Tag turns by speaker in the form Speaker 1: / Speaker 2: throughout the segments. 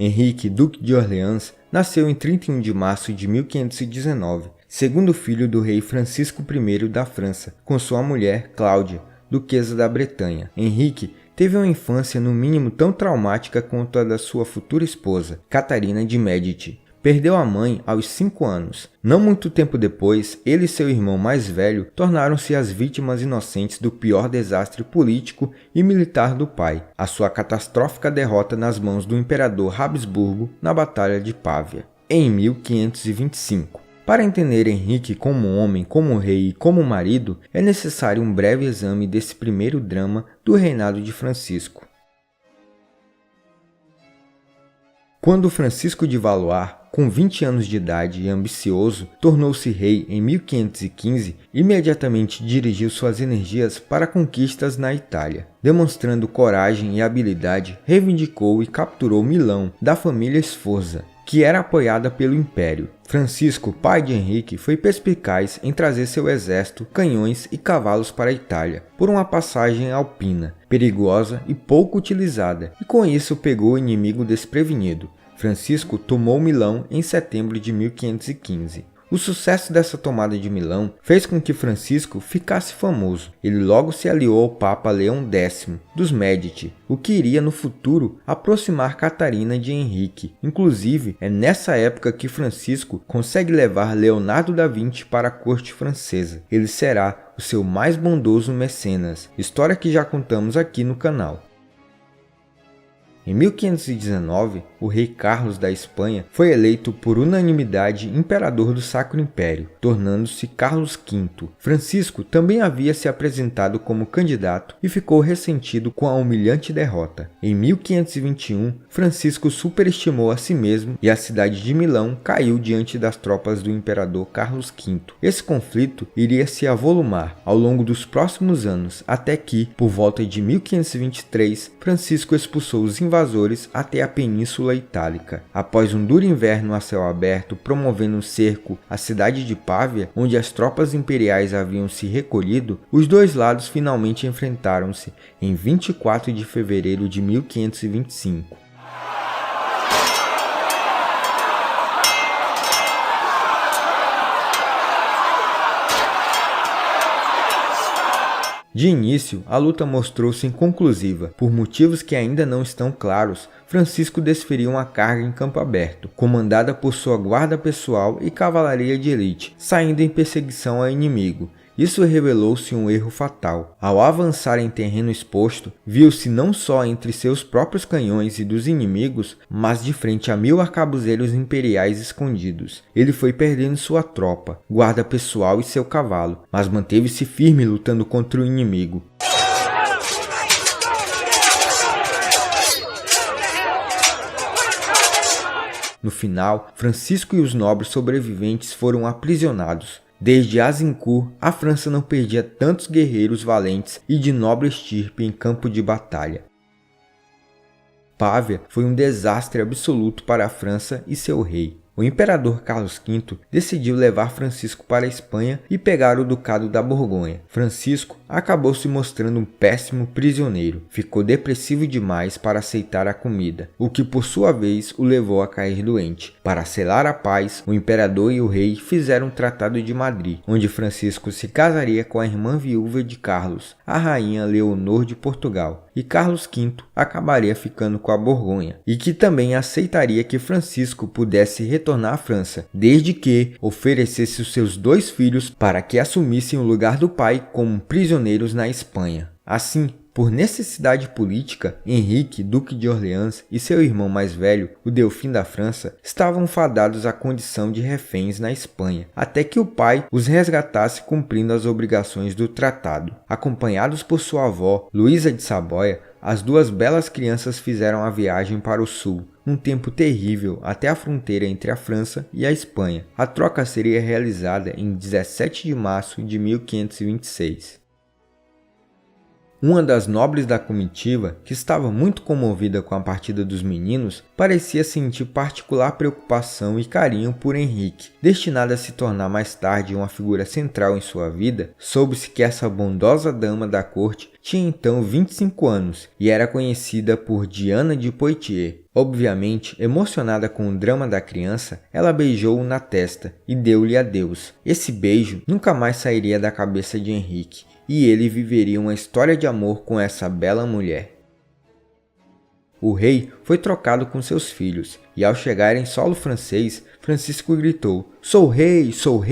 Speaker 1: Henrique, Duque de Orleans, nasceu em 31 de março de 1519, segundo filho do rei Francisco I da França, com sua mulher Cláudia, duquesa da Bretanha. Henrique teve uma infância no mínimo tão traumática quanto a da sua futura esposa, Catarina de Médici. Perdeu a mãe aos 5 anos. Não muito tempo depois, ele e seu irmão mais velho tornaram-se as vítimas inocentes do pior desastre político e militar do pai, a sua catastrófica derrota nas mãos do imperador Habsburgo na Batalha de Pavia, em 1525. Para entender Henrique como homem, como rei e como marido, é necessário um breve exame desse primeiro drama do reinado de Francisco. Quando Francisco de Valois, com 20 anos de idade e ambicioso, tornou-se rei em 1515, imediatamente dirigiu suas energias para conquistas na Itália. Demonstrando coragem e habilidade, reivindicou e capturou Milão, da família Sforza, que era apoiada pelo Império. Francisco, pai de Henrique, foi perspicaz em trazer seu exército, canhões e cavalos para a Itália, por uma passagem alpina, perigosa e pouco utilizada, e com isso pegou o inimigo desprevenido. Francisco tomou Milão em setembro de 1515. O sucesso dessa tomada de Milão fez com que Francisco ficasse famoso. Ele logo se aliou ao Papa Leão X dos Médici, o que iria no futuro aproximar Catarina de Henrique. Inclusive, é nessa época que Francisco consegue levar Leonardo da Vinci para a corte francesa. Ele será o seu mais bondoso mecenas, história que já contamos aqui no canal. Em 1519, o rei Carlos da Espanha foi eleito por unanimidade imperador do Sacro Império, tornando-se Carlos V. Francisco também havia se apresentado como candidato e ficou ressentido com a humilhante derrota. Em 1521, Francisco superestimou a si mesmo e a cidade de Milão caiu diante das tropas do imperador Carlos V. Esse conflito iria se avolumar ao longo dos próximos anos, até que, por volta de 1523, Francisco expulsou os invasores até a Península Itálica. Após um duro inverno a céu aberto promovendo um cerco à cidade de Pávia, onde as tropas imperiais haviam se recolhido, os dois lados finalmente enfrentaram-se em 24 de fevereiro de 1525. De início, a luta mostrou-se inconclusiva. Por motivos que ainda não estão claros, Francisco desferiu uma carga em campo aberto, comandada por sua guarda pessoal e cavalaria de elite, saindo em perseguição ao inimigo. Isso revelou-se um erro fatal. Ao avançar em terreno exposto, viu-se não só entre seus próprios canhões e dos inimigos, mas de frente a 1000 arcabuzeiros imperiais escondidos. Ele foi perdendo sua tropa, guarda pessoal e seu cavalo, mas manteve-se firme lutando contra o inimigo. No final, Francisco e os nobres sobreviventes foram aprisionados. Desde Azincourt, a França não perdia tantos guerreiros valentes e de nobre estirpe em campo de batalha. Pávia foi um desastre absoluto para a França e seu rei. O imperador Carlos V decidiu levar Francisco para a Espanha e pegar o ducado da Borgonha. Francisco acabou se mostrando um péssimo prisioneiro. Ficou depressivo demais para aceitar a comida, o que por sua vez o levou a cair doente. Para selar a paz, o imperador e o rei fizeram um Tratado de Madrid, onde Francisco se casaria com a irmã viúva de Carlos, a rainha Leonor de Portugal, e Carlos V acabaria ficando com a Borgonha, e que também aceitaria que Francisco pudesse retornar à França, desde que oferecesse os seus 2 filhos para que assumissem o lugar do pai como prisioneiros na Espanha. Assim, por necessidade política, Henrique, Duque de Orleans, e seu irmão mais velho, o Delfim da França, estavam fadados à condição de reféns na Espanha, até que o pai os resgatasse cumprindo as obrigações do tratado. Acompanhados por sua avó, Luísa de Saboia, as 2 belas crianças fizeram a viagem para o sul, num tempo terrível até a fronteira entre a França e a Espanha. A troca seria realizada em 17 de março de 1526. Uma das nobres da comitiva, que estava muito comovida com a partida dos meninos, parecia sentir particular preocupação e carinho por Henrique. Destinada a se tornar mais tarde uma figura central em sua vida, soube-se que essa bondosa dama da corte tinha então 25 anos e era conhecida por Diana de Poitiers. Obviamente, emocionada com o drama da criança, ela beijou-o na testa e deu-lhe adeus. Esse beijo nunca mais sairia da cabeça de Henrique, e ele viveria uma história de amor com essa bela mulher. O rei foi trocado com seus filhos, e ao chegar em solo francês, Francisco gritou: sou rei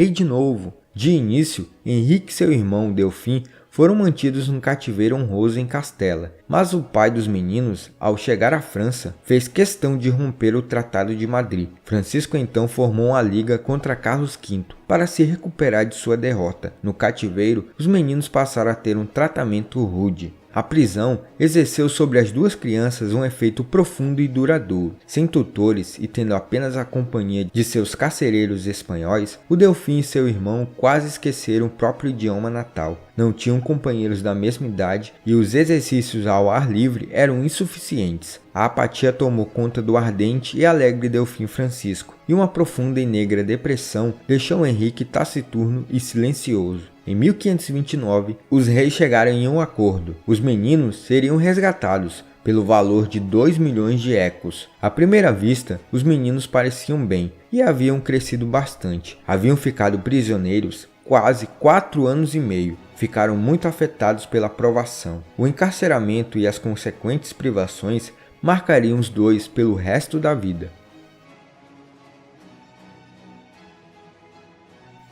Speaker 1: de novo! De início, Henrique e seu irmão, Delfim, foram mantidos num cativeiro honroso em Castela, mas o pai dos meninos, ao chegar à França, fez questão de romper o Tratado de Madrid. Francisco então formou uma liga contra Carlos V para se recuperar de sua derrota. No cativeiro, os meninos passaram a ter um tratamento rude. A prisão exerceu sobre as duas crianças um efeito profundo e duradouro. Sem tutores e tendo apenas a companhia de seus carcereiros espanhóis, o Delfim e seu irmão quase esqueceram o próprio idioma natal. Não tinham companheiros da mesma idade e os exercícios ao ar livre eram insuficientes. A apatia tomou conta do ardente e alegre Delfim Francisco, e uma profunda e negra depressão deixou Henrique taciturno e silencioso. Em 1529, os reis chegaram em um acordo. Os meninos seriam resgatados pelo valor de 2 milhões de ecos. À primeira vista, os meninos pareciam bem e haviam crescido bastante. Haviam ficado prisioneiros quase 4 anos e meio. Ficaram muito afetados pela provação. O encarceramento e as consequentes privações marcariam os dois pelo resto da vida.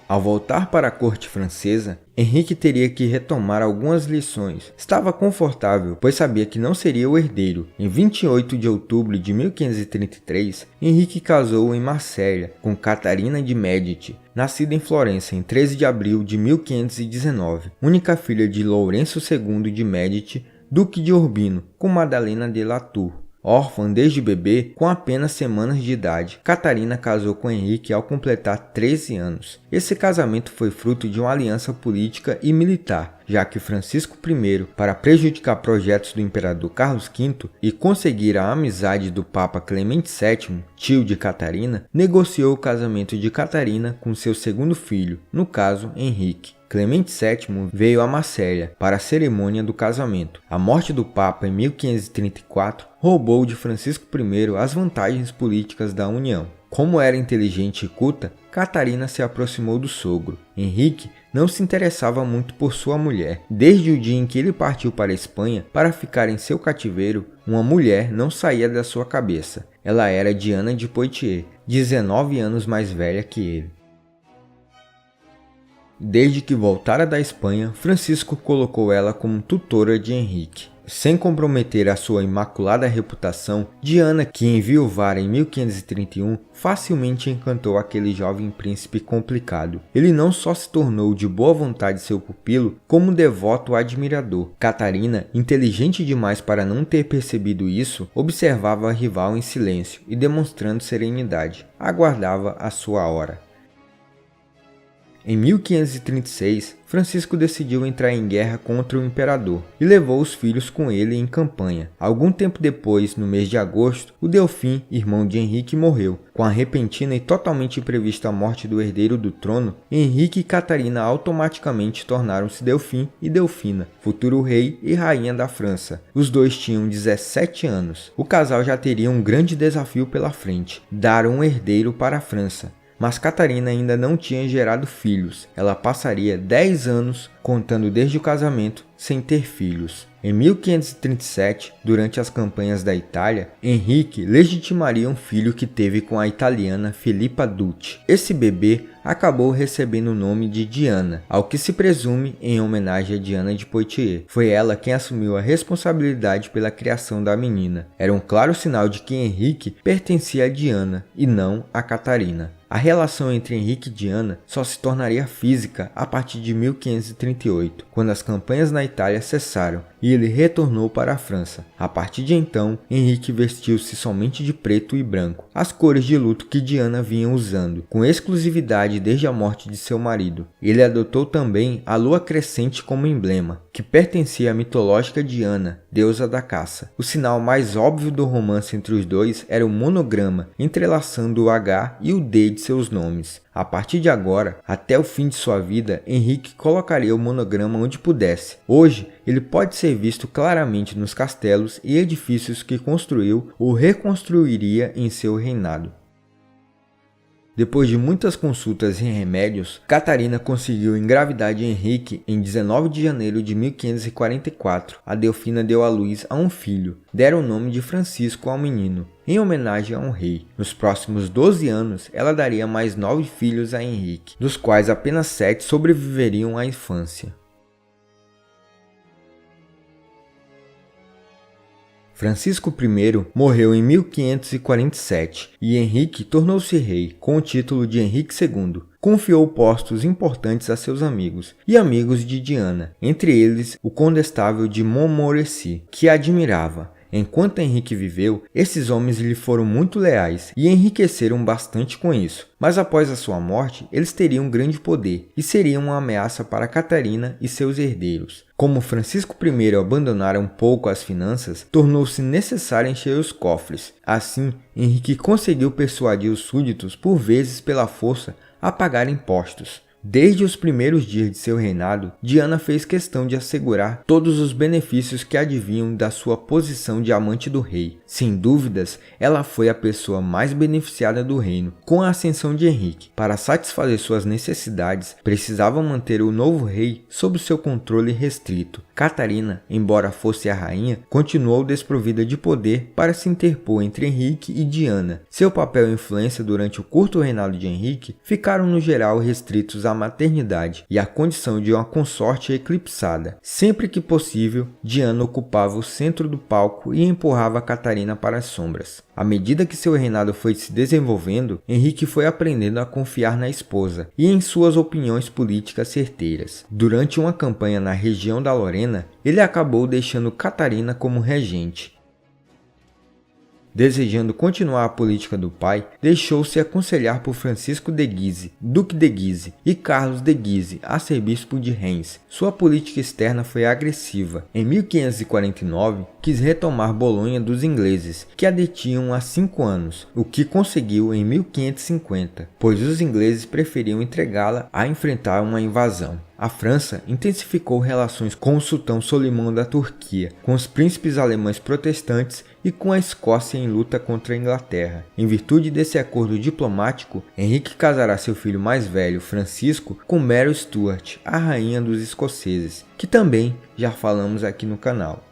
Speaker 1: Ao voltar para a corte francesa, Henrique teria que retomar algumas lições. Estava confortável, pois sabia que não seria o herdeiro. Em 28 de outubro de 1533, Henrique casou em Marselha com Catarina de Médici, nascida em Florença em 13 de abril de 1519, única filha de Lourenço II de Médici, duque de Urbino, com Madalena de Latour. Órfã desde bebê, com apenas semanas de idade, Catarina casou com Henrique ao completar 13 anos. Esse casamento foi fruto de uma aliança política e militar, já que Francisco I, para prejudicar projetos do imperador Carlos V e conseguir a amizade do Papa Clemente VII, tio de Catarina, negociou o casamento de Catarina com seu segundo filho, no caso Henrique. Clemente VII veio a Marselha para a cerimônia do casamento. A morte do Papa em 1534 roubou de Francisco I as vantagens políticas da união. Como era inteligente e culta, Catarina se aproximou do sogro. Henrique não se interessava muito por sua mulher. Desde o dia em que ele partiu para a Espanha para ficar em seu cativeiro, uma mulher não saía da sua cabeça. Ela era Diana de Poitiers, 19 anos mais velha que ele. Desde que voltara da Espanha, Francisco colocou ela como tutora de Henrique. Sem comprometer a sua imaculada reputação, Diana, que enviuvara em 1531, facilmente encantou aquele jovem príncipe complicado. Ele não só se tornou de boa vontade seu pupilo, como devoto admirador. Catarina, inteligente demais para não ter percebido isso, observava a rival em silêncio e, demonstrando serenidade, aguardava a sua hora. Em 1536, Francisco decidiu entrar em guerra contra o imperador e levou os filhos com ele em campanha. Algum tempo depois, no mês de agosto, o Delfim, irmão de Henrique, morreu. Com a repentina e totalmente imprevista morte do herdeiro do trono, Henrique e Catarina automaticamente tornaram-se Delfim e Delfina, futuro rei e rainha da França. Os dois tinham 17 anos. O casal já teria um grande desafio pela frente: dar um herdeiro para a França. Mas Catarina ainda não tinha gerado filhos. Ela passaria 10 anos, contando desde o casamento, sem ter filhos. Em 1537, durante as campanhas da Itália, Henrique legitimaria um filho que teve com a italiana Filippa Ducci. Esse bebê acabou recebendo o nome de Diana, ao que se presume em homenagem a Diana de Poitiers. Foi ela quem assumiu a responsabilidade pela criação da menina. Era um claro sinal de que Henrique pertencia a Diana e não a Catarina. A relação entre Henrique e Diana só se tornaria física a partir de 1538, quando as campanhas na Itália cessaram e ele retornou para a França. A partir de então, Henrique vestiu-se somente de preto e branco, as cores de luto que Diana vinha usando, com exclusividade desde a morte de seu marido. Ele adotou também a lua crescente como emblema. que pertencia à mitológica Diana, deusa da caça. O sinal mais óbvio do romance entre os dois era o monograma, entrelaçando o H e o D de seus nomes. A partir de agora, até o fim de sua vida, Henrique colocaria o monograma onde pudesse. Hoje, ele pode ser visto claramente nos castelos e edifícios que construiu ou reconstruiria em seu reinado. Depois de muitas consultas e remédios, Catarina conseguiu engravidar de Henrique em 19 de janeiro de 1544. A Delfina deu à luz a um filho. Deram o nome de Francisco ao menino, em homenagem a um rei. Nos próximos 12 anos, ela daria mais 9 filhos a Henrique, dos quais apenas 7 sobreviveriam à infância. Francisco I morreu em 1547 e Henrique tornou-se rei, com o título de Henrique II. Confiou postos importantes a seus amigos e amigos de Diana, entre eles o condestável de Montmorency, que a admirava. Enquanto Henrique viveu, esses homens lhe foram muito leais e enriqueceram bastante com isso. Mas após a sua morte, eles teriam grande poder e seriam uma ameaça para Catarina e seus herdeiros. Como Francisco I abandonara um pouco as finanças, tornou-se necessário encher os cofres. Assim, Henrique conseguiu persuadir os súditos, por vezes pela força, a pagar impostos. Desde os primeiros dias de seu reinado, Diana fez questão de assegurar todos os benefícios que advinham da sua posição de amante do rei. Sem dúvidas, ela foi a pessoa mais beneficiada do reino, com a ascensão de Henrique. Para satisfazer suas necessidades, precisava manter o novo rei sob seu controle restrito. Catarina, embora fosse a rainha, continuou desprovida de poder para se interpor entre Henrique e Diana. Seu papel e influência durante o curto reinado de Henrique ficaram no geral restritos à maternidade e à condição de uma consorte eclipsada. Sempre que possível, Diana ocupava o centro do palco e empurrava Catarina para as sombras. À medida que seu reinado foi se desenvolvendo, Henrique foi aprendendo a confiar na esposa e em suas opiniões políticas certeiras. Durante uma campanha na região da Lorena, ele acabou deixando Catarina como regente. Desejando continuar a política do pai, deixou-se aconselhar por Francisco de Guise, Duque de Guise, e Carlos de Guise, arcebispo de Reims. Sua política externa foi agressiva. Em 1549, quis retomar Bolonha dos ingleses, que a detinham há 5 anos, o que conseguiu em 1550, pois os ingleses preferiam entregá-la a enfrentar uma invasão. A França intensificou relações com o sultão Solimão da Turquia, com os príncipes alemães protestantes e com a Escócia em luta contra a Inglaterra. Em virtude desse acordo diplomático, Henrique casará seu filho mais velho, Francisco, com Mary Stuart, a rainha dos escoceses, que também já falamos aqui no canal.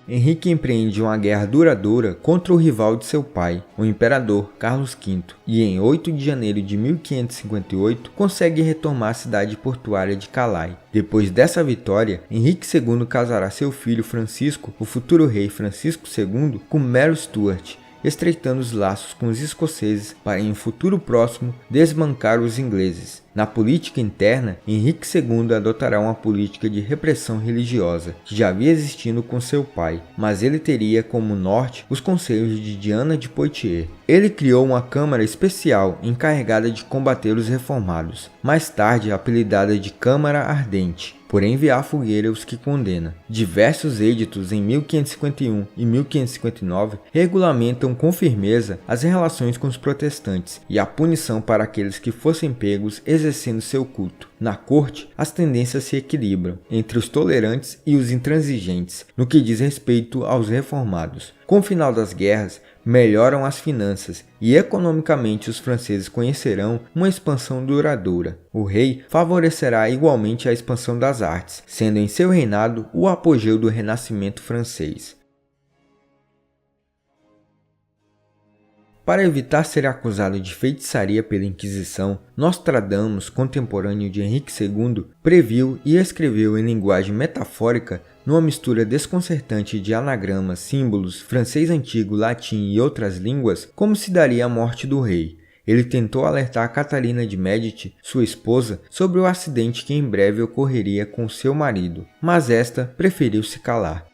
Speaker 1: Henrique empreende uma guerra duradoura contra o rival de seu pai, o imperador Carlos V, e em 8 de janeiro de 1558 consegue retomar a cidade portuária de Calais. Depois dessa vitória, Henrique II casará seu filho Francisco, o futuro rei Francisco II, com Mary Stuart, estreitando os laços com os escoceses para em um futuro próximo desbancar os ingleses. Na política interna, Henrique II adotará uma política de repressão religiosa, que já havia existido com seu pai, mas ele teria como norte os conselhos de Diana de Poitiers. Ele criou uma câmara especial encarregada de combater os reformados, mais tarde apelidada de Câmara Ardente, por enviar à fogueira os que condena. Diversos editos em 1551 e 1559 regulamentam com firmeza as relações com os protestantes e a punição para aqueles que fossem pegos exercendo seu culto. Na corte, as tendências se equilibram entre os tolerantes e os intransigentes no que diz respeito aos reformados. Com o final das guerras, melhoram as finanças e economicamente os franceses conhecerão uma expansão duradoura. O rei favorecerá igualmente a expansão das artes, sendo em seu reinado o apogeu do Renascimento francês. Para evitar ser acusado de feitiçaria pela Inquisição, Nostradamus, contemporâneo de Henrique II, previu e escreveu em linguagem metafórica, numa mistura desconcertante de anagramas, símbolos, francês antigo, latim e outras línguas, como se daria a morte do rei. Ele tentou alertar Catarina de Médici, sua esposa, sobre o acidente que em breve ocorreria com seu marido, mas esta preferiu se calar.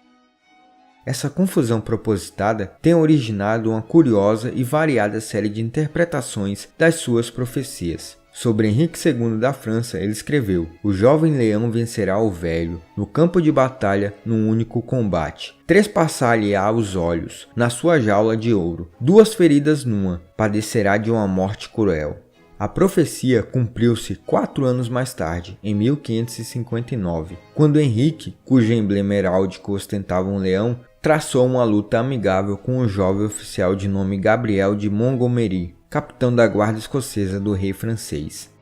Speaker 1: Essa confusão propositada tem originado uma curiosa e variada série de interpretações das suas profecias. Sobre Henrique II da França, ele escreveu: "O jovem leão vencerá o velho, no campo de batalha, num único combate. Trespassar-lhe-á os olhos, na sua jaula de ouro. 2 feridas numa, padecerá de uma morte cruel." A profecia cumpriu-se 4 anos mais tarde, em 1559, quando Henrique, cujo emblema heráldico ostentava um leão, traçou uma luta amigável com um jovem oficial de nome Gabriel de Montgomery, capitão da guarda escocesa do rei francês.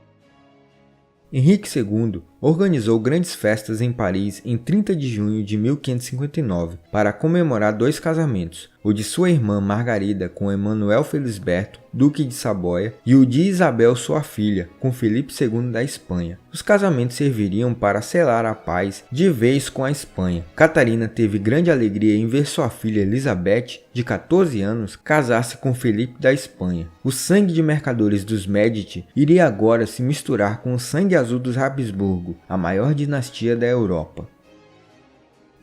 Speaker 1: Henrique II organizou grandes festas em Paris em 30 de junho de 1559 para comemorar 2 casamentos, o de sua irmã Margarida com Emanuel Felisberto, duque de Saboia, e o de Isabel, sua filha, com Felipe II da Espanha. Os casamentos serviriam para selar a paz de vez com a Espanha. Catarina teve grande alegria em ver sua filha Elizabeth, de 14 anos, casar-se com Felipe da Espanha. O sangue de mercadores dos Médici iria agora se misturar com o sangue azul dos Habsburgo, a maior dinastia da Europa.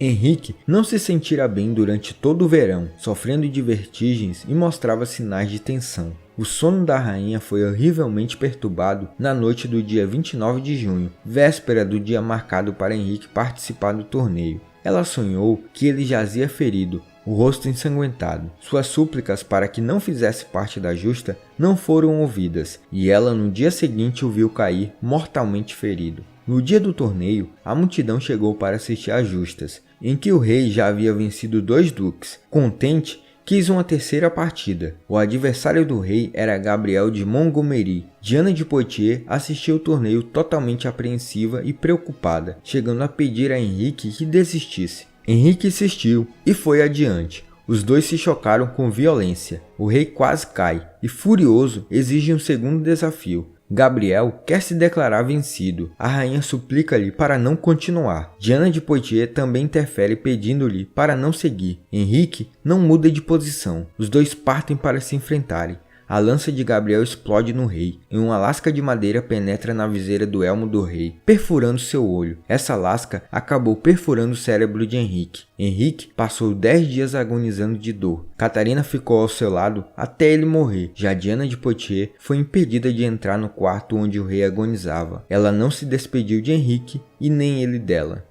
Speaker 1: Henrique não se sentira bem durante todo o verão, sofrendo de vertigens e mostrava sinais de tensão. O sono da rainha foi horrivelmente perturbado na noite do dia 29 de junho, véspera do dia marcado para Henrique participar do torneio. Ela sonhou que ele jazia ferido, o rosto ensanguentado. Suas súplicas para que não fizesse parte da justa não foram ouvidas, e ela no dia seguinte o viu cair mortalmente ferido. No dia do torneio, a multidão chegou para assistir às justas, em que o rei já havia vencido 2 duques. Contente, quis uma terceira partida. O adversário do rei era Gabriel de Montgomery. Diana de Poitiers assistiu ao torneio totalmente apreensiva e preocupada, chegando a pedir a Henrique que desistisse. Henrique insistiu e foi adiante. Os dois se chocaram com violência. O rei quase cai e, furioso, exige um segundo desafio. Gabriel quer se declarar vencido. A rainha suplica-lhe para não continuar. Diana de Poitiers também interfere pedindo-lhe para não seguir. Henrique não muda de posição. Os dois partem para se enfrentarem. A lança de Gabriel explode no rei, e uma lasca de madeira penetra na viseira do elmo do rei, perfurando seu olho. Essa lasca acabou perfurando o cérebro de Henrique. Henrique passou 10 dias agonizando de dor. Catarina ficou ao seu lado até ele morrer. Já Diana de Poitiers foi impedida de entrar no quarto onde o rei agonizava. Ela não se despediu de Henrique e nem ele dela.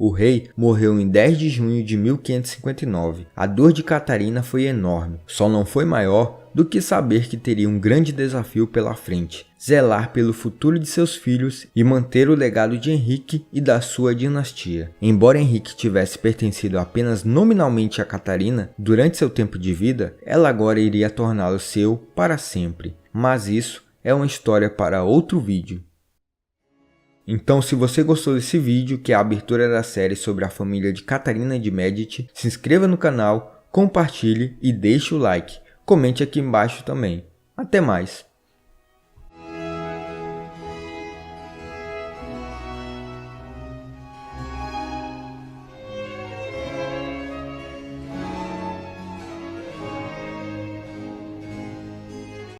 Speaker 1: O rei morreu em 10 de junho de 1559. A dor de Catarina foi enorme, só não foi maior do que saber que teria um grande desafio pela frente: zelar pelo futuro de seus filhos e manter o legado de Henrique e da sua dinastia. Embora Henrique tivesse pertencido apenas nominalmente a Catarina durante seu tempo de vida, ela agora iria torná-lo seu para sempre. Mas isso é uma história para outro vídeo. Então, se você gostou desse vídeo, que é a abertura da série sobre a família de Catarina de Médici, se inscreva no canal, compartilhe e deixe o like. Comente aqui embaixo também. Até mais!